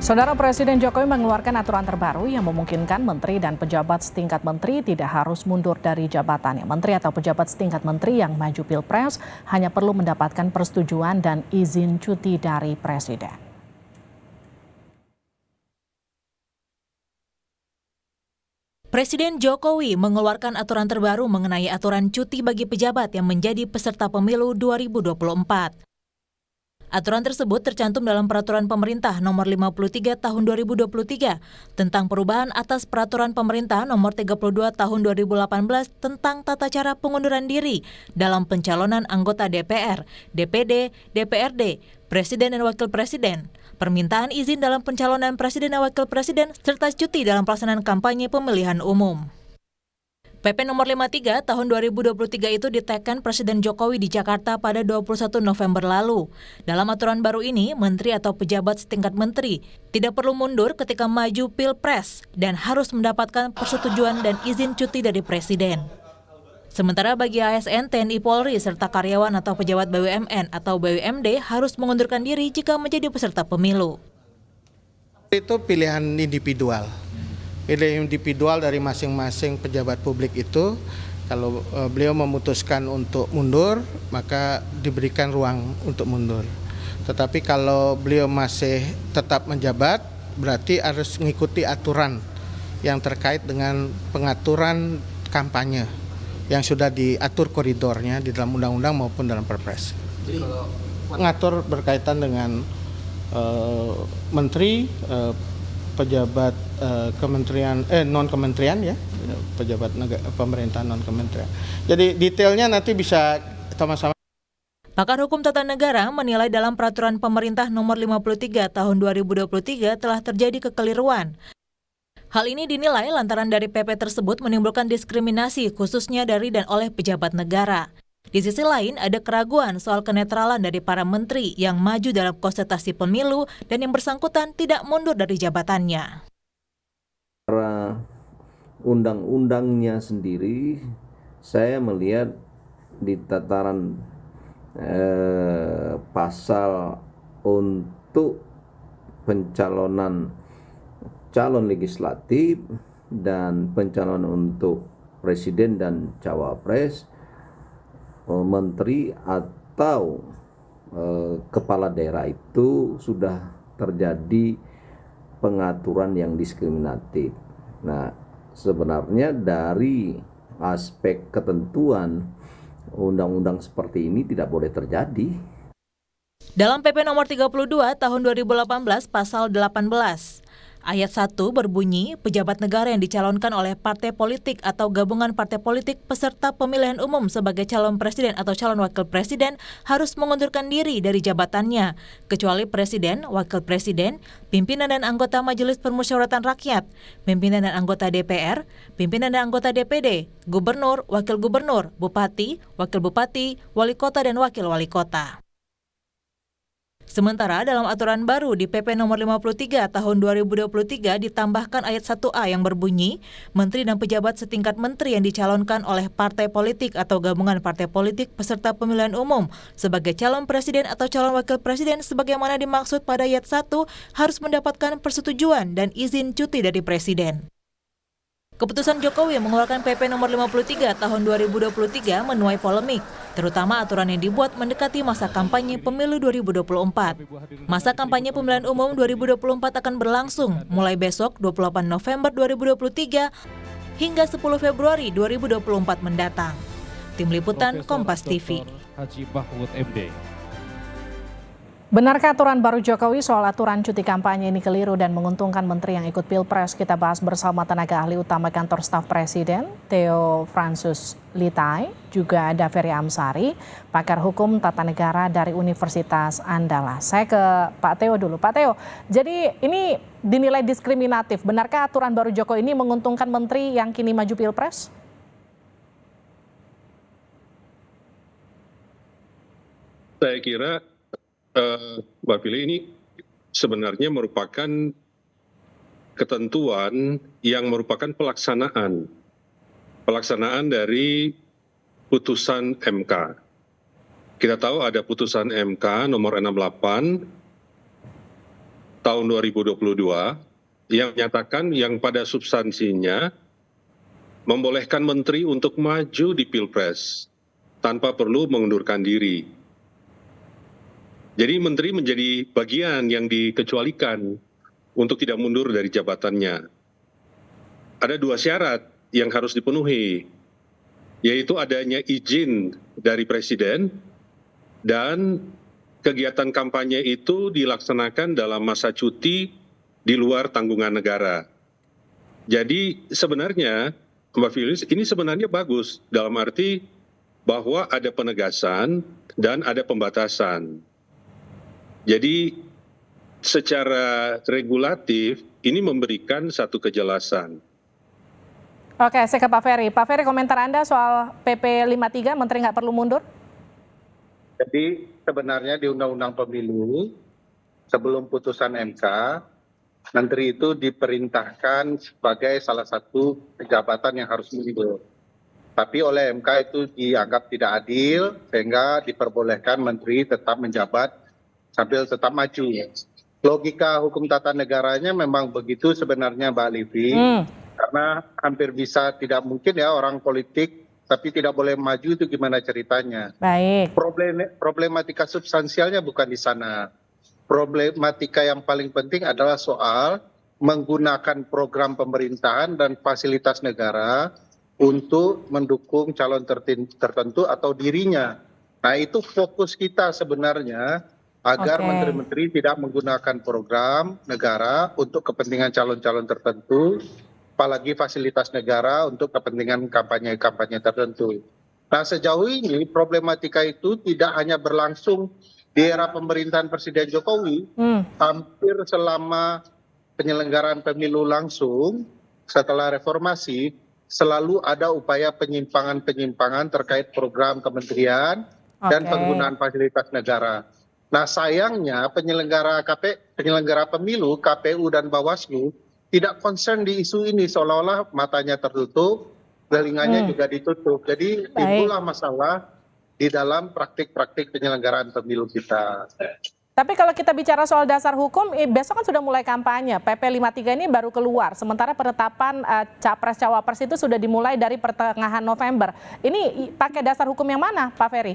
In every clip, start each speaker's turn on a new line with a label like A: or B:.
A: Saudara Presiden Jokowi mengeluarkan aturan terbaru yang memungkinkan menteri dan pejabat setingkat menteri tidak harus mundur dari jabatannya. Menteri atau pejabat setingkat menteri yang maju Pilpres hanya perlu mendapatkan persetujuan dan izin cuti dari Presiden.
B: Presiden Jokowi mengeluarkan aturan terbaru mengenai aturan cuti bagi pejabat yang menjadi peserta pemilu 2024. Aturan tersebut tercantum dalam Peraturan Pemerintah Nomor 53 Tahun 2023 tentang perubahan atas Peraturan Pemerintah Nomor 32 Tahun 2018 tentang tata cara pengunduran diri dalam pencalonan anggota DPR, DPD, DPRD, Presiden dan Wakil Presiden, permintaan izin dalam pencalonan Presiden dan Wakil Presiden, serta cuti dalam pelaksanaan kampanye pemilihan umum. PP Nomor 53 Tahun 2023 itu ditekan Presiden Jokowi di Jakarta pada 21 November lalu. Dalam aturan baru ini, menteri atau pejabat setingkat menteri tidak perlu mundur ketika maju Pilpres dan harus mendapatkan persetujuan dan izin cuti dari Presiden. Sementara bagi ASN, TNI Polri, serta karyawan atau pejabat BUMN atau BUMD harus mengundurkan diri jika menjadi peserta pemilu.
C: Itu pilihan individual dari masing-masing pejabat publik itu. Kalau beliau memutuskan untuk mundur, maka diberikan ruang untuk mundur. Tetapi kalau beliau masih tetap menjabat, berarti harus mengikuti aturan yang terkait dengan pengaturan kampanye yang sudah diatur koridornya di dalam undang-undang maupun dalam Perpres. Jadi mengatur berkaitan dengan menteri, pejabat kementerian non kementerian ya, pejabat pemerintahan non kementerian. Jadi detailnya nanti bisa sama-sama.
B: Pakar Hukum Tata Negara menilai dalam Peraturan Pemerintah Nomor 53 Tahun 2023 telah terjadi kekeliruan. Hal ini dinilai lantaran dari PP tersebut menimbulkan diskriminasi khususnya dari dan oleh pejabat negara. Di sisi lain, ada keraguan soal kenetralan dari para menteri yang maju dalam kontestasi pemilu dan yang bersangkutan tidak mundur dari jabatannya.
D: Secara undang-undangnya sendiri, saya melihat di tataran pasal untuk pencalonan calon legislatif dan pencalonan untuk presiden dan cawapres, menteri atau kepala daerah itu sudah terjadi pengaturan yang diskriminatif. Nah, sebenarnya dari aspek ketentuan undang-undang seperti ini tidak boleh terjadi.
B: Dalam PP Nomor 32 Tahun 2018 Pasal 18, Ayat 1 berbunyi, pejabat negara yang dicalonkan oleh partai politik atau gabungan partai politik peserta pemilihan umum sebagai calon presiden atau calon wakil presiden harus mengundurkan diri dari jabatannya, kecuali presiden, wakil presiden, pimpinan dan anggota Majelis Permusyawaratan Rakyat, pimpinan dan anggota DPR, pimpinan dan anggota DPD, gubernur, wakil gubernur, bupati, wakil bupati, wali kota dan wakil wali kota. Sementara dalam aturan baru di PP Nomor 53 Tahun 2023 ditambahkan ayat 1A yang berbunyi, menteri dan pejabat setingkat menteri yang dicalonkan oleh partai politik atau gabungan partai politik peserta pemilihan umum sebagai calon presiden atau calon wakil presiden sebagaimana dimaksud pada ayat 1 harus mendapatkan persetujuan dan izin cuti dari presiden. Keputusan Jokowi mengeluarkan PP Nomor 53 Tahun 2023 menuai polemik, terutama aturan yang dibuat mendekati masa kampanye pemilu 2024. Masa kampanye pemilihan umum 2024 akan berlangsung mulai besok 28 November 2023 hingga 10 Februari 2024 mendatang. Tim Liputan Kompas TV.
A: Benarkah aturan baru Jokowi soal aturan cuti kampanye ini keliru dan menguntungkan menteri yang ikut Pilpres? Kita bahas bersama tenaga ahli utama kantor staf Presiden, Theo Fransus Litai, juga ada Ferry Amsari, pakar hukum tata negara dari Universitas Andalas. Saya ke Pak Theo dulu. Pak Theo, jadi ini dinilai diskriminatif. Benarkah aturan baru Jokowi ini menguntungkan menteri yang kini maju Pilpres?
E: Saya kira Mbak Pili, ini sebenarnya merupakan ketentuan yang merupakan pelaksanaan dari putusan MK. Kita tahu ada putusan MK nomor 68 tahun 2022 yang menyatakan yang pada substansinya membolehkan menteri untuk maju di Pilpres tanpa perlu mengundurkan diri. Jadi menteri menjadi bagian yang dikecualikan untuk tidak mundur dari jabatannya. Ada 2 syarat yang harus dipenuhi, yaitu adanya izin dari presiden dan kegiatan kampanye itu dilaksanakan dalam masa cuti di luar tanggungan negara. Jadi sebenarnya, Mbak Filis, ini sebenarnya bagus dalam arti bahwa ada penegasan dan ada pembatasan. Jadi secara regulatif ini memberikan satu kejelasan.
A: Oke, saya ke Pak Ferry. Pak Ferry, komentar Anda soal PP 53, Menteri nggak perlu mundur?
C: Jadi sebenarnya di Undang-Undang Pemilu sebelum putusan MK, Menteri itu diperintahkan sebagai salah satu jabatan yang harus mundur. Tapi oleh MK itu dianggap tidak adil sehingga diperbolehkan menteri tetap menjabat sambil tetap maju. Logika hukum tata negaranya memang begitu sebenarnya Mbak Livi, karena hampir bisa tidak mungkin ya orang politik tapi tidak boleh maju, itu gimana ceritanya.
A: Baik.
C: Problematika substansialnya bukan di sana. Problematika yang paling penting adalah soal menggunakan program pemerintahan dan fasilitas negara untuk mendukung calon tertentu atau dirinya. Nah, itu fokus kita sebenarnya agar menteri-menteri tidak menggunakan program negara untuk kepentingan calon-calon tertentu, apalagi fasilitas negara untuk kepentingan kampanye-kampanye tertentu. Nah, sejauh ini problematika itu tidak hanya berlangsung di era pemerintahan Presiden Jokowi, hampir selama penyelenggaraan pemilu langsung setelah reformasi, selalu ada upaya penyimpangan-penyimpangan terkait program kementerian dan penggunaan fasilitas negara. Nah, sayangnya penyelenggara pemilu, KPU dan Bawaslu tidak concern di isu ini, seolah-olah matanya tertutup, telinganya juga ditutup. Jadi timbullah masalah di dalam praktik-praktik penyelenggaraan pemilu kita.
A: Tapi kalau kita bicara soal dasar hukum, besok kan sudah mulai kampanye. PP 53 ini baru keluar, sementara penetapan Capres-Cawapres itu sudah dimulai dari pertengahan November. Ini pakai dasar hukum yang mana, Pak Ferry?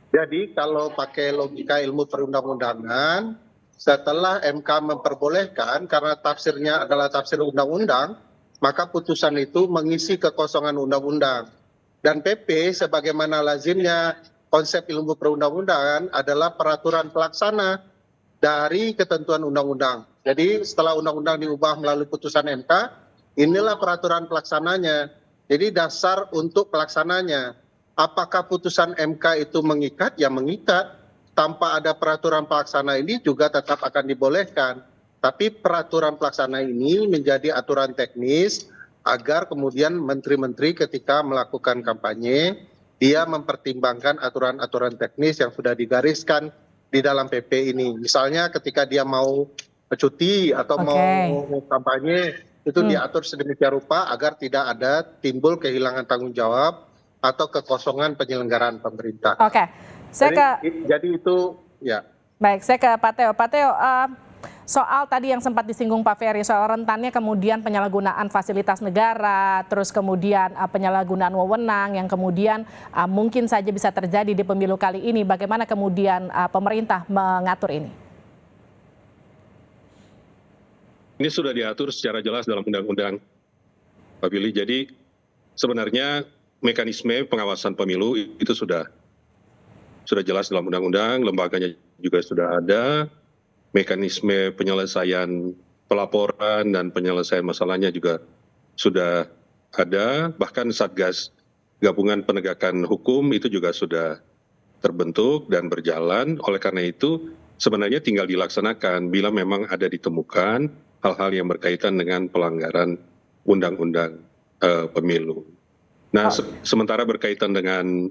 C: Jadi kalau pakai logika ilmu perundang-undangan, setelah MK memperbolehkan, karena tafsirnya adalah tafsir undang-undang, maka putusan itu mengisi kekosongan undang-undang. Dan PP sebagaimana lazimnya konsep ilmu perundang-undangan adalah peraturan pelaksana dari ketentuan undang-undang. Jadi setelah undang-undang diubah melalui putusan MK, inilah peraturan pelaksananya. Jadi dasar untuk pelaksananya. Apakah putusan MK itu mengikat? Ya mengikat. Tanpa ada peraturan pelaksana ini juga tetap akan dibolehkan. Tapi peraturan pelaksana ini menjadi aturan teknis agar kemudian menteri-menteri ketika melakukan kampanye, dia mempertimbangkan aturan-aturan teknis yang sudah digariskan di dalam PP ini. Misalnya ketika dia mau cuti atau mau kampanye, itu diatur sedemikian rupa agar tidak ada timbul kehilangan tanggung jawab atau kekosongan penyelenggaraan pemerintah. Jadi itu ya.
A: Baik, saya ke Pak Teo. Pak Teo, soal tadi yang sempat disinggung Pak Ferry, soal rentannya kemudian penyalahgunaan fasilitas negara, terus kemudian penyalahgunaan wewenang yang kemudian mungkin saja bisa terjadi di pemilu kali ini. Bagaimana kemudian pemerintah mengatur ini?
E: Ini sudah diatur secara jelas dalam undang-undang, Pak Billy. Jadi sebenarnya mekanisme pengawasan pemilu itu sudah jelas dalam undang-undang, lembaganya juga sudah ada, mekanisme penyelesaian pelaporan dan penyelesaian masalahnya juga sudah ada, bahkan Satgas Gabungan Penegakan Hukum itu juga sudah terbentuk dan berjalan. Oleh karena itu sebenarnya tinggal dilaksanakan bila memang ada ditemukan hal-hal yang berkaitan dengan pelanggaran undang-undang pemilu. Nah, sementara berkaitan dengan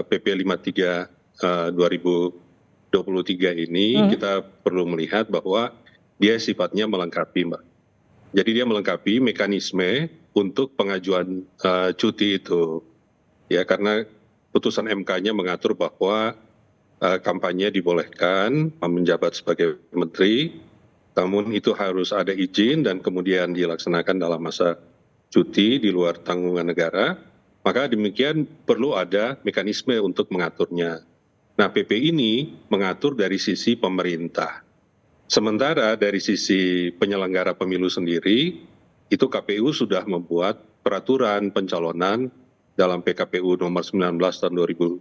E: PP 53 2023 ini, kita perlu melihat bahwa dia sifatnya melengkapi, Mbak. Jadi dia melengkapi mekanisme untuk pengajuan cuti itu. Ya, karena putusan MK-nya mengatur bahwa kampanye dibolehkan menjabat sebagai menteri namun itu harus ada izin dan kemudian dilaksanakan dalam masa cuti di luar tanggungan negara, maka demikian perlu ada mekanisme untuk mengaturnya. Nah, PP ini mengatur dari sisi pemerintah. Sementara dari sisi penyelenggara pemilu sendiri, itu KPU sudah membuat peraturan pencalonan dalam PKPU nomor 19 tahun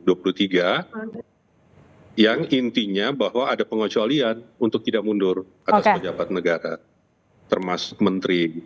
E: 2023 yang intinya bahwa ada pengecualian untuk tidak mundur atas pejabat negara, termasuk menteri.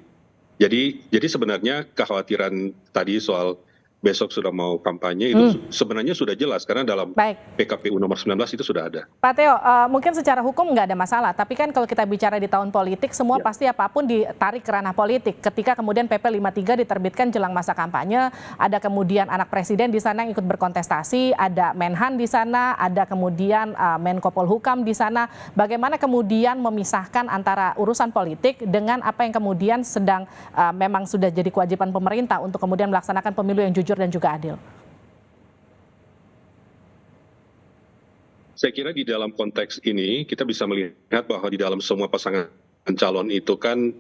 E: Jadi sebenarnya kekhawatiran tadi soal besok sudah mau kampanye itu sebenarnya sudah jelas karena dalam PKPU nomor 19 itu sudah ada.
A: Pak Theo, mungkin secara hukum nggak ada masalah, tapi kan kalau kita bicara di tahun politik, semua pasti apapun ditarik ke ranah politik. Ketika kemudian PP 53 diterbitkan jelang masa kampanye, ada kemudian anak presiden di sana yang ikut berkontestasi, ada Menhan di sana, ada kemudian Menko Polhukam di sana. Bagaimana kemudian memisahkan antara urusan politik dengan apa yang kemudian sedang memang sudah jadi kewajiban pemerintah untuk kemudian melaksanakan pemilu yang jujur dan juga adil?
E: Saya kira di dalam konteks ini kita bisa melihat bahwa di dalam semua pasangan calon itu kan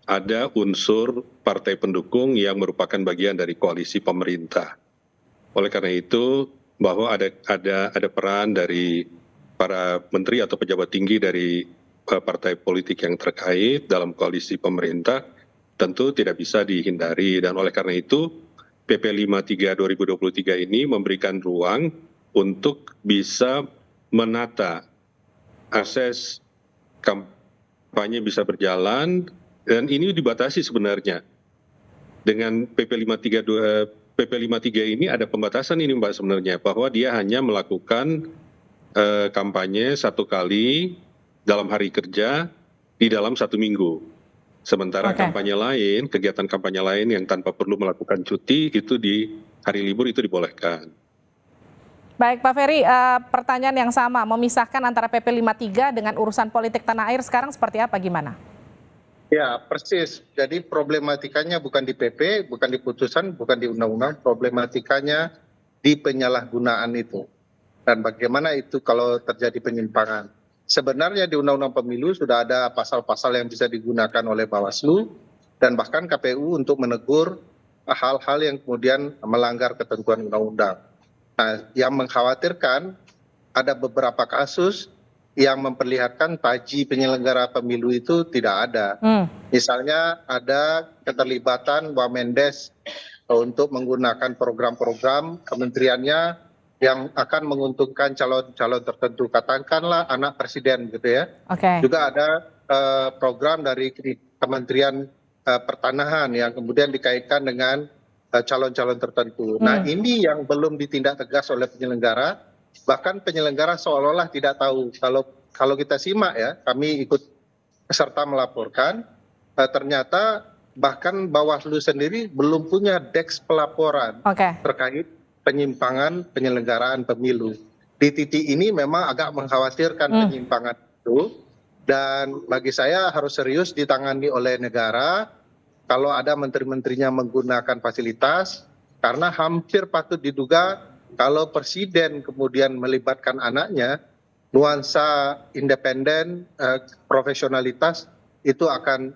E: ada unsur partai pendukung yang merupakan bagian dari koalisi pemerintah. Oleh karena itu bahwa ada peran dari para menteri atau pejabat tinggi dari partai politik yang terkait dalam koalisi pemerintah tentu tidak bisa dihindari, dan oleh karena itu PP 53 2023 ini memberikan ruang untuk bisa menata akses kampanye bisa berjalan, dan ini dibatasi sebenarnya. Dengan PP 53 ini ada pembatasan ini Mbak sebenarnya, bahwa dia hanya melakukan kampanye 1 kali dalam hari kerja di dalam 1 minggu. Sementara kampanye lain, kegiatan kampanye lain yang tanpa perlu melakukan cuti itu di hari libur itu dibolehkan.
A: Baik Pak Ferry, pertanyaan yang sama, memisahkan antara PP 53 dengan urusan politik tanah air sekarang seperti apa, gimana?
C: Ya, persis. Jadi problematikanya bukan di PP, bukan di putusan, bukan di undang-undang, problematikanya di penyalahgunaan itu. Dan bagaimana itu kalau terjadi penyimpangan. Sebenarnya di Undang-Undang Pemilu sudah ada pasal-pasal yang bisa digunakan oleh Bawaslu dan bahkan KPU untuk menegur hal-hal yang kemudian melanggar ketentuan undang-undang. Nah, yang mengkhawatirkan ada beberapa kasus yang memperlihatkan taji penyelenggara pemilu itu tidak ada. Misalnya ada keterlibatan Wamendes untuk menggunakan program-program kementeriannya yang akan menguntungkan calon-calon tertentu, katakanlah anak presiden gitu ya. Juga ada program dari Kementerian Pertanahan yang kemudian dikaitkan dengan calon-calon tertentu. Nah, ini yang belum ditindak tegas oleh penyelenggara, bahkan penyelenggara seolah-olah tidak tahu. Kalau kita simak ya, kami ikut serta melaporkan, ternyata bahkan Bawaslu sendiri belum punya deks pelaporan terkait penyimpangan penyelenggaraan pemilu. Di titik ini memang agak mengkhawatirkan penyimpangan itu, dan bagi saya harus serius ditangani oleh negara kalau ada menteri-menterinya menggunakan fasilitas, karena hampir patut diduga kalau presiden kemudian melibatkan anaknya, nuansa independen, profesionalitas itu akan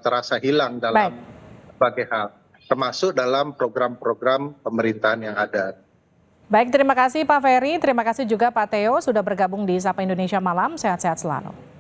C: terasa hilang dalam berbagai hal, termasuk dalam program-program pemerintahan yang ada.
A: Baik, terima kasih Pak Ferry, terima kasih juga Pak Theo sudah bergabung di Sapa Indonesia Malam, sehat-sehat selalu.